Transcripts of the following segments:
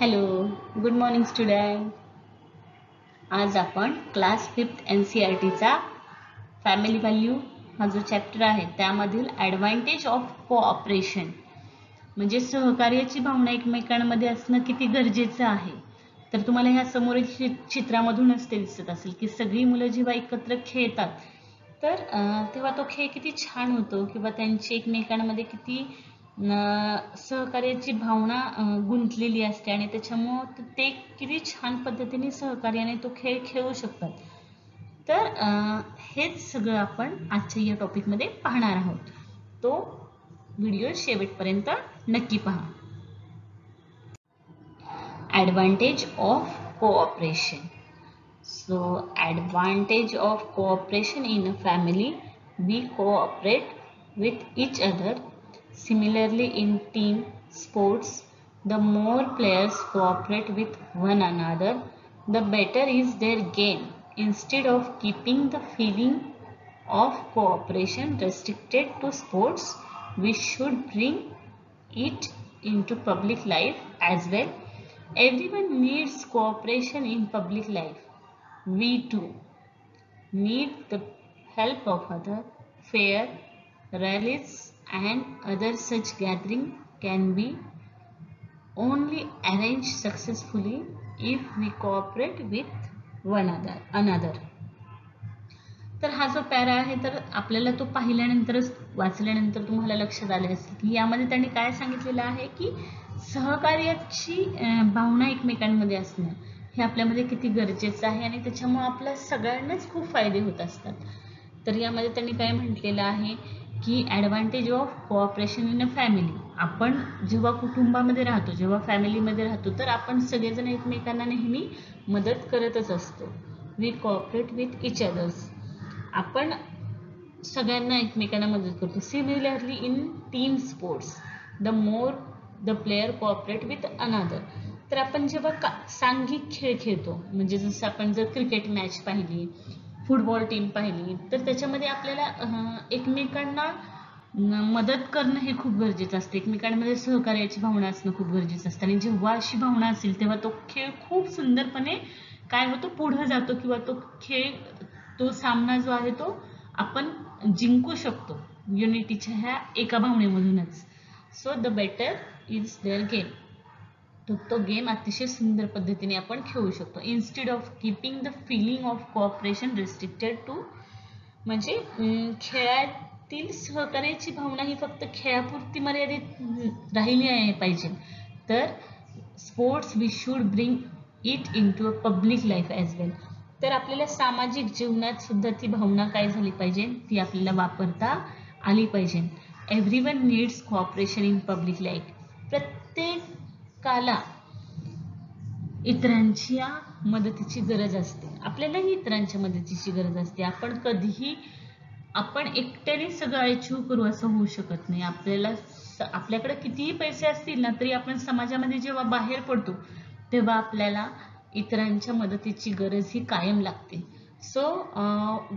Hello, good morning student. आज आपण class 5th NCERTचा family value हा जो चॅप्टर आहे त्यामधील ॲडव्हान्टेज ऑफ कोऑपरेशन म्हणजे सहकार्याची भावना एकमेकांमध्ये असणं किती गरजेचं आहे. तर तुम्हाला ह्या समोरील चित्रामधूनच ते दिसत असेल की सगळी मुलं जेव्हा एकत्र खेळतात तर तेव्हा तो खेळ किती छान होतो किंवा त्यांची एकमेकांमध्ये किती सहकार्याची भावना गुंतलेली असते आणि त्याच्यामुळं ते किती छान पद्धतीने सहकार्याने तो खेळ खेळू शकतात. तर हेच सगळं आपण आजच्या या टॉपिकमध्ये पाहणार आहोत. तो व्हिडिओ शेवटपर्यंत नक्की पहा. Advantage of cooperation. So advantage of cooperation in a family, we cooperate with each other. Similarly in team sports, the more players cooperate with one another, the better is their game. Instead of keeping the feeling of cooperation restricted to sports, we should bring it into public life as well. Everyone needs cooperation in public life. We too need the help of others. Fair rallies and other such gathering can be only arranged successfully if we cooperate with one another. तर हा जो para आहे तर आपल्याला तो पाहिल्यानंतरच वाचल्यानंतर तुम्हाला लक्षात आले असेल की यामध्ये त्यांनी काय सांगितलेलं आहे की सहकार्याची भावना एकमेकांमध्ये असणं हे आपल्यामध्ये किती गरजेचं आहे आणि त्याच्यामुळे आपल्या सगळ्यांनाच खूप फायदे होत असतात. तर यामध्ये त्यांनी काय म्हटलेलं आहे की advantage of cooperation in a family. आपण जेव्हा कुटुंबामध्ये राहतो, जेव्हा फॅमिलीमध्ये राहतो तर आपण सगळेजण एकमेकांना नेहमी मदत करतच असतो. We cooperate with each others. आपण सगळ्यांना एकमेकांना मदत करतो. Similarly in team sports, the more the player cooperate with another. तर आपण जेव्हा सांघिक खेळ खेळतो म्हणजे जसं आपण जर क्रिकेट मॅच पाहिली, फुटबॉल टीम पाहिली तर त्याच्यामध्ये आपल्याला एकमेकांना मदत करणं हे खूप गरजेचं असतं. एकमेकांमध्ये सहकार्याची भावना असणं खूप गरजेचं असतं आणि जेव्हा अशी भावना असेल तेव्हा तो खेळ खूप सुंदरपणे काय होतो पुढे जातो किंवा तो खेळ तो सामना जो आहे तो आपण जिंकू शकतो युनिटीच्या ह्या एका भावनेमधूनच. So the better is their game. तो गेम अतिशय सुंदर पद्धतीने आपण खेळू शकतो. Instead of keeping the feeling of cooperation restricted to म्हणजे खेळातील सहकार्याची भावना ही फक्त खेळापुरती मर्यादित राहिली आहे पाहिजे. तर sports we should bring it into a public life as well. तर आपल्याला सामाजिक जीवनात सुद्धा ती भावना काय झाली पाहिजे ती आपल्याला वापरता आली पाहिजे. Everyone needs cooperation in public life. प्रत्येकाला इतरांच्या मदतीची गरज असते. आपल्यालाही इतरांच्या मदतीची गरज असते. आपण कधीही आपण एकट्याने सगळं अचीव करू असं होऊ शकत नाही. आपल्याकडे कितीही पैसे असतील ना तरी आपण समाजामध्ये जेव्हा बाहेर पडतो तेव्हा आपल्याला इतरांच्या मदतीची गरज ही कायम लागते. So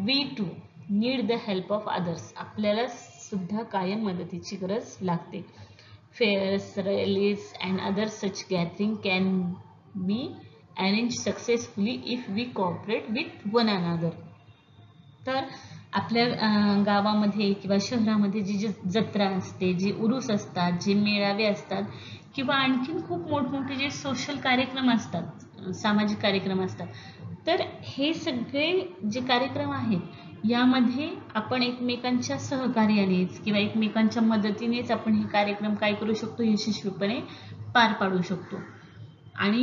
we too need the help of others. आपल्याला सुद्धा कायम मदतीची गरज लागते. Fairs rallies and other such gathering can be arrange successfully if we cooperate with one another. तर आपल्या गावामध्ये किंवा शहरामध्ये जी जत्रा असते, जी उरूस असतात, जे मेळावे असतात किंवा आणखीन खूप मोठमोठे जे सोशल कार्यक्रम असतात, सामाजिक कार्यक्रम असतात, तर हे सगळे जे कार्यक्रम आहेत यामध्ये आपण एकमेकांच्या सहकार्यानेच किंवा एकमेकांच्या मदतीनेच आपण हे कार्यक्रम काय करू शकतो यशस्वीपणे पार पाडू शकतो. आणि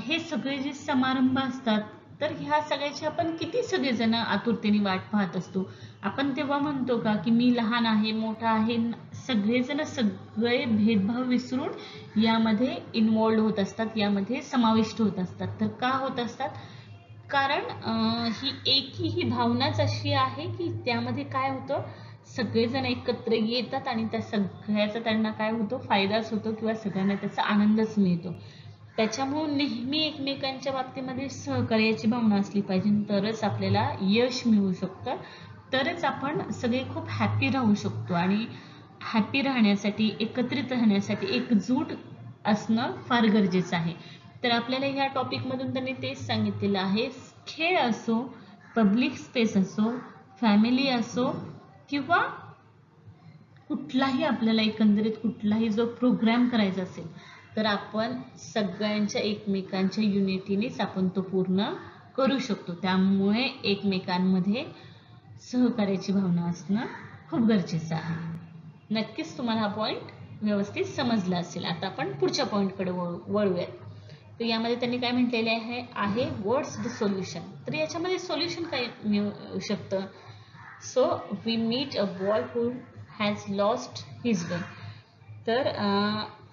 हे सगळे जे समारंभ असतात तर ह्या सगळ्याची आपण किती सगळेजण आतुरतेने वाट पाहत असतो. आपण तेव्हा म्हणतो का की मी लहान आहे मोठा आहे, सगळेजण सगळे भेदभाव विसरून यामध्ये इन्वॉल्ड होत असतात, यामध्ये समाविष्ट होत असतात. तर का होत असतात? कारण ही भावनाच अशी आहे की त्यामध्ये काय होतं सगळेजण एकत्र येतात आणि त्या सगळ्याचा त्यांना काय होतो फायदाच होतो किंवा सगळ्यांना त्याचा आनंदच मिळतो. त्याच्यामुळे नेहमी एकमेकांच्या बाबतीमध्ये सहकार्याची भावना असली पाहिजे, तरच आपल्याला यश मिळू शकतं, तरच आपण सगळे खूप हॅपी राहू शकतो. आणि हॅपी राहण्यासाठी, एकत्रित राहण्यासाठी, एकजूट असणं फार गरजेचं आहे. तर आपल्याला ह्या टॉपिकमधून त्यांनी तेच सांगितलेलं आहे, खेळ असो, पब्लिक स्पेस असो, फॅमिली असो किंवा कुठलाही आपल्याला एकंदरीत कुठलाही जो प्रोग्राम करायचा असेल तर आपण सगळ्यांच्या एकमेकांच्या युनिटीनेच आपण तो पूर्ण करू शकतो. त्यामुळे एकमेकांमध्ये सहकार्याची भावना असणं खूप गरजेचं आहे. नक्कीच तुम्हाला हा पॉईंट व्यवस्थित समजला असेल. आता आपण पुढच्या पॉईंटकडे वळूयात. तर यामध्ये त्यांनी काय म्हटलेले आहे व्हॉट्स द सोल्युशन. तर याच्यामध्ये सोल्युशन काय मिळू शकतं. So we meet a boy who has lost his way. तर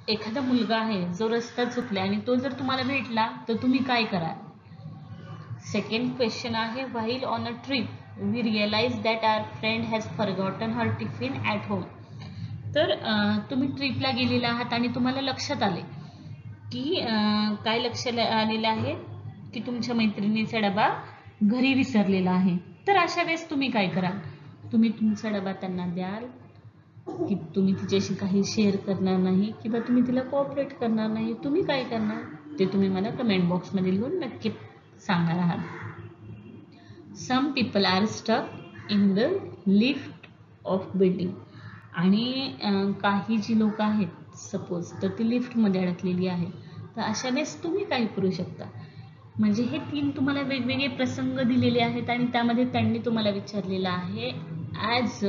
एखादा मुलगा आहे जो रस्ता चुकला आणि तो जर तुम्हाला भेटला तर तुम्ही काय कराल. सेकंड क्वेश्चन आहे while on a trip we realise that our friend has forgotten her tiffin at home. तर तुम्ही ट्रिपला गेलेला आहात आणि तुम्हाला लक्षात आले की काय लक्षात आलेलं आहे की तुमच्या मैत्रिणीचा डबा घरी विसरलेला आहे. तर अशा वेळेस तुम्ही काय कराल. तुम्ही तुमचा डबा त्यांना द्याल की तुम्ही तिच्याशी काही शेअर करणार नाही किंवा तुम्ही तिला कोऑपरेट करणार नाही. तुम्ही काय करणार ते तुम्ही मला कमेंट बॉक्समध्ये लिहून नक्की सांगणार आहात. Some people are stuck in the lift of building. आणि काही जी लोक आहेत सपोज तर ती लिफ्टमध्ये अडकलेली आहे. तर अशा वेळेस तुम्ही काय करू शकता. म्हणजे हे 3 तुम्हाला वेगवेगळे प्रसंग दिलेले आहेत आणि त्यामध्ये त्यांनी तुम्हाला विचारलेलं आहे ॲज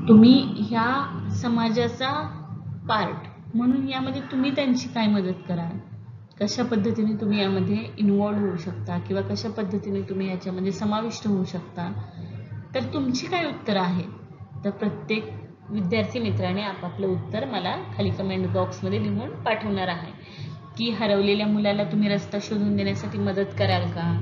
तुम्ही ह्या समाजाचा पार्ट म्हणून यामध्ये तुम्ही त्यांची काय मदत कराल. कशा पद्धतीने तुम्ही यामध्ये इन्वॉल्व होऊ शकता किंवा कशा पद्धतीने तुम्ही याच्यामध्ये समाविष्ट होऊ शकता. तर तुमची काय उत्तर आहे. तर प्रत्येक विद्यार्थी मित्राने आपापलं उत्तर मला खाली कमेंट बॉक्समध्ये लिहून पाठवणार आहे की हरवलेल्या मुलाला तुम्ही रस्ता शोधून देण्यासाठी मदत कराल का.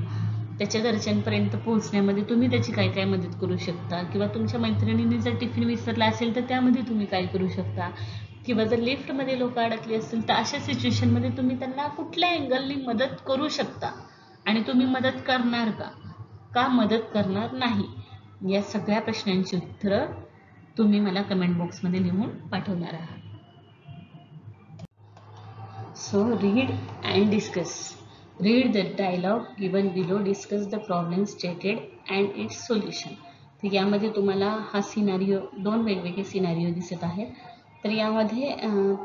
त्याच्या घरच्यांपर्यंत पोहोचण्यामध्ये तुम्ही त्याची काय काय मदत करू शकता किंवा तुमच्या मैत्रिणींनी जर टिफिन विसरला असेल तर त्यामध्ये तुम्ही काय करू शकता किंवा जर लिफ्टमध्ये लोक अडकली असतील तर अशा सिच्युएशनमध्ये तुम्ही त्यांना कुठल्या अँगलनी मदत करू शकता आणि तुम्ही मदत करणार का मदत करणार नाही. या सगळ्या प्रश्नांची उत्तरं तुम्ही मला कमेंट बॉक्समध्ये लिहून पाठवणार आहात. So read and discuss. Read the dialogue given below, discuss the problem stated and its solution. तर यामध्ये तुम्हाला हा सिनारिओ 2 वेगवेगळे सिनारिओ दिसत आहेत. तर यामध्ये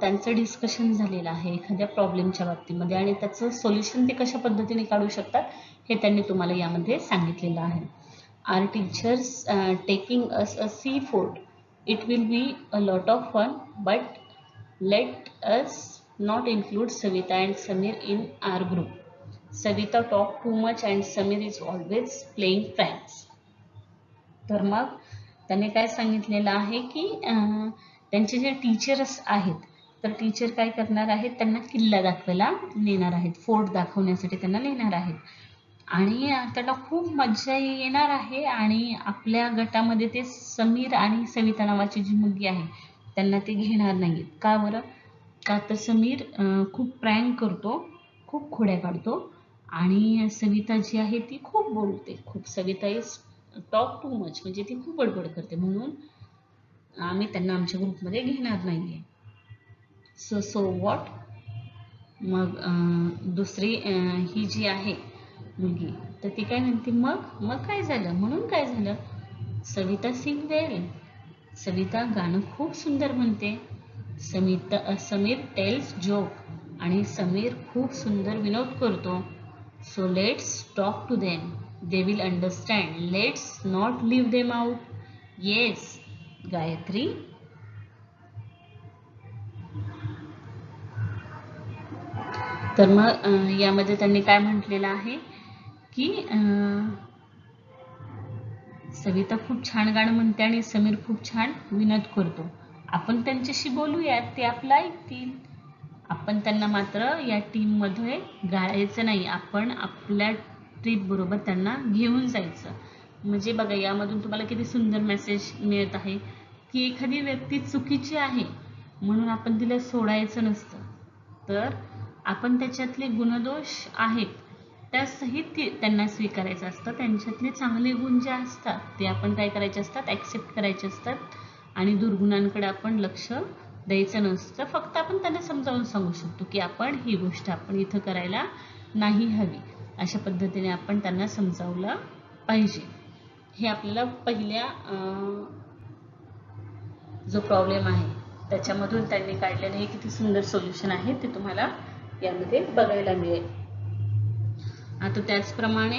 त्यांचं डिस्कशन झालेलं आहे एखाद्या प्रॉब्लेमच्या बाबतीमध्ये आणि त्याचं सोल्युशन ते कशा पद्धतीने काढू शकतात हे त्यांनी तुम्हाला यामध्ये सांगितलेलं आहे. Are teachers taking us a sea food. It will be a lot of fun but let us not include Savita and Samir in our group. Savita talk too much and Samir is always playing pranks. तर मग त्याने काय सांगितलेलं आहे की त्यांचे जे teachers आहेत तर टीचर काय करणार आहेत त्यांना किल्ला दाखवायला नेणार आहेत. फोर्ट दाखवण्यासाठी त्यांना नेणार आहेत आणि त्याला खूप मजा येणार आहे. आणि आपल्या गटामध्ये ते समीर आणि सविता नावाची जी मुलगी आहे त्यांना ते घेणार नाहीत. का बरं. का तर समीर खूप प्रँक करतो, खूप खोड्या काढतो आणि सविता जी आहे ती खूप बोलते. Savita is talk too much म्हणजे ती खूप बडबड करते म्हणून आम्ही त्यांना आमच्या ग्रुपमध्ये घेणार नाहीये. So what. मग दुसरी ही जी आहे मुलगी तर ती काय म्हणते मग काय झालं. म्हणून काय झालं. सविता सिंग वेल. सविता गाणं खूप सुंदर म्हणते. समीर टेल्स जोक आणि समीर खूप सुंदर विनोद करतो. So let's talk to them. They will understand. Let's not leave them out. Yes Gayatri. तर मग यामध्ये त्यांनी काय म्हटलेलं आहे की सविता खूप छान गाणं म्हणते आणि समीर खूप छान विनोद करतो. आपण त्यांच्याशी बोलूयात ते आपलं ऐकतील. आपण त्यांना मात्र या टीममध्ये गाळायचं नाही. आपण आपल्या ट्रीप बरोबर त्यांना घेऊन जायचं. म्हणजे बघा यामधून तुम्हाला किती सुंदर मेसेज मिळत आहे की एखादी व्यक्ती चुकीची आहे म्हणून आपण तिला सोडायचं नसतं. तर आपण त्याच्यातले गुणदोष आहेत त्यासहित त्यांना स्वीकारायचं असतं. त्यांच्यातले चांगले गुण जे असतात ते आपण काय करायचे असतात ॲक्सेप्ट करायचे असतात आणि दुर्गुणांकडे आपण लक्ष द्यायचं नसतं. फक्त आपण त्यांना समजावून सांगू शकतो की आपण ही गोष्ट आपण इथं करायला नाही हवी. अशा पद्धतीने आपण त्यांना समजावलं पाहिजे. हे आपल्याला पहिल्या जो प्रॉब्लेम आहे त्याच्यामधून त्यांनी काढलेलं हे किती सुंदर सोल्युशन आहे ते तुम्हाला यामध्ये बघायला मिळेल. आता त्याचप्रमाणे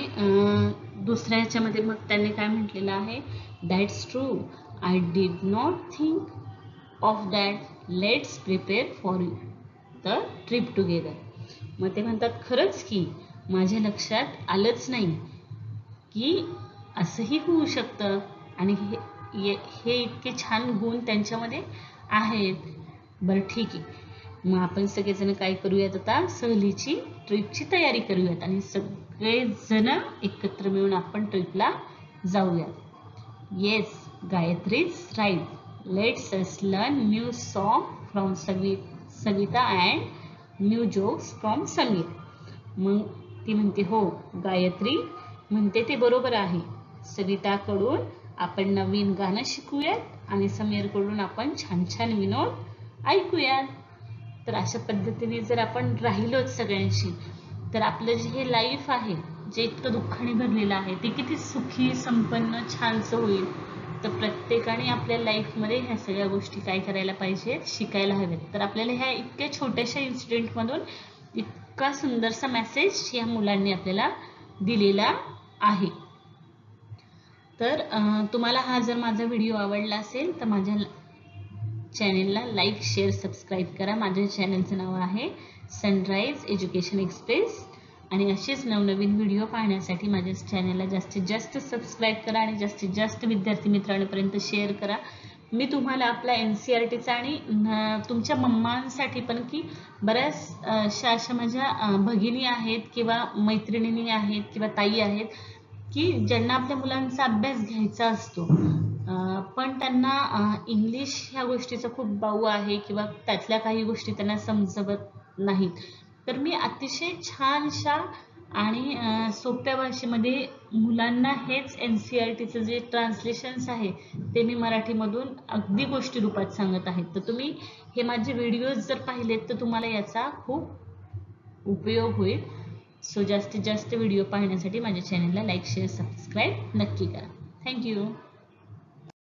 दुसऱ्या ह्याच्यामध्ये मग त्यांनी काय म्हटलेलं आहे, that's true, I did not think of that, let's prepare for the trip together. मग ते म्हणतात खरंच की माझ्या लक्षात आलंच नाही की असंही होऊ शकतं आणि हे इतके छान गुण त्यांच्यामध्ये आहेत. बरं ठीक आहे, मग आपण सगळेजण काय करूयात, आता सहलीची ट्रिपची तयारी करूयात आणि सगळेजण एकत्र मिळून आपण ट्रिपला जाऊयात. Yes, Gayatri is right, let's us learn new song from Savita and new jokes from Sameer. मग ती म्हणते हो, गायत्री म्हणते ते बरोबर आहे, सविताकडून आपण नवीन गाणं शिकूयात आणि समीरकडून आपण छान छान विनोद ऐकूयात. तर अशा पद्धतीने जर आपण राहिलोच सगळ्यांशी तर आपलं जे हे लाईफ आहे जे इतकं दुःखाने भरलेलं आहे ते किती सुखी संपन्न छानसं होईल. तर प्रत्येकाने आपल्या लाईफमध्ये ह्या सगळ्या गोष्टी काय करायला पाहिजेत, शिकायला हव्यात. तर आपल्याला ह्या इतक्या छोट्याशा इन्सिडेंटमधून इतका सुंदरसा मेसेज या मुलांनी आपल्याला दिलेला आहे. तर तुम्हाला हा जर माझा व्हिडिओ आवडला असेल तर माझ्या चॅनेलला लाईक, शेअर, सबस्क्राईब करा. माझ्या चॅनलचं नाव आहे सनराइज एज्युकेशन एक्सप्रेस आणि असेच नवनवीन व्हिडिओ पाहण्यासाठी माझ्या चॅनलला जास्तीत जास्त सबस्क्राईब करा आणि जास्तीत जास्त विद्यार्थी मित्रांपर्यंत शेअर करा. मी तुम्हाला आपला NCERTचा आणि तुमच्या मम्मांसाठी पण की बऱ्याचशा अशा माझ्या भगिनी आहेत किंवा मैत्रिणी आहेत किंवा ताई आहेत की ज्यांना आपल्या मुलांचा अभ्यास घ्यायचा असतो पण त्यांना इंग्लिश ह्या गोष्टीचा खूप बाऊ आहे किंवा त्यातल्या काही गोष्टी त्यांना समजत नाहीत. तर मी अतिशय छानशा आणि सोप्या भाषेमध्ये मुलांना हेच NCERTचं जे ट्रान्सलेशन्स आहे ते मी मराठीमधून अगदी गोष्टी रूपात सांगत आहे. तर तुम्ही हे माझे व्हिडिओज जर पाहिलेत तर तुम्हाला याचा खूप उपयोग होईल. सो जास्तीत जास्त व्हिडिओ पाहण्यासाठी माझ्या चॅनलला लाईक, शेअर, सबस्क्राईब नक्की करा. थँक्यू.